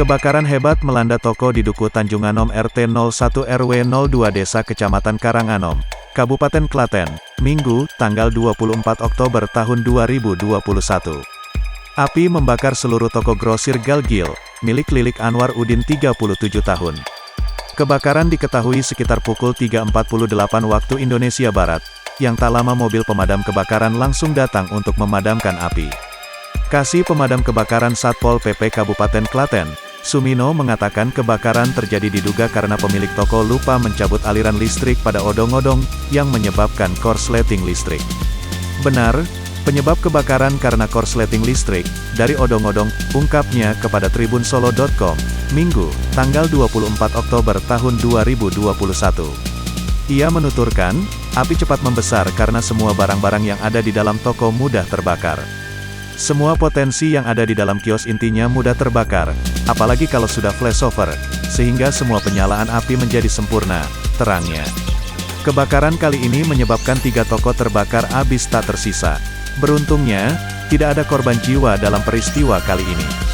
Kebakaran hebat melanda toko di Duku Tanjung Anom RT 01 RW 02 Desa Kecamatan Karanganom, Kabupaten Klaten, Minggu, tanggal 24 Oktober tahun 2021. Api membakar seluruh toko grosir Galgil, milik Lilik Anwar Udin 37 tahun. Kebakaran diketahui sekitar pukul 3.48 waktu Indonesia Barat, yang tak lama mobil pemadam kebakaran langsung datang untuk memadamkan api. Kasih Pemadam Kebakaran Satpol PP Kabupaten Klaten, Sumino mengatakan kebakaran terjadi diduga karena pemilik toko lupa mencabut aliran listrik pada odong-odong, yang menyebabkan korsleting listrik. Benar, penyebab kebakaran karena korsleting listrik, dari odong-odong, ungkapnya kepada tribunsolo.com, Minggu, tanggal 24 Oktober tahun 2021. Ia menuturkan, api cepat membesar karena semua barang-barang yang ada di dalam toko mudah terbakar. Semua potensi yang ada di dalam kios intinya mudah terbakar, apalagi kalau sudah flashover, sehingga semua penyalaan api menjadi sempurna, terangnya. Kebakaran kali ini menyebabkan 3 toko terbakar habis tak tersisa. Beruntungnya, tidak ada korban jiwa dalam peristiwa kali ini.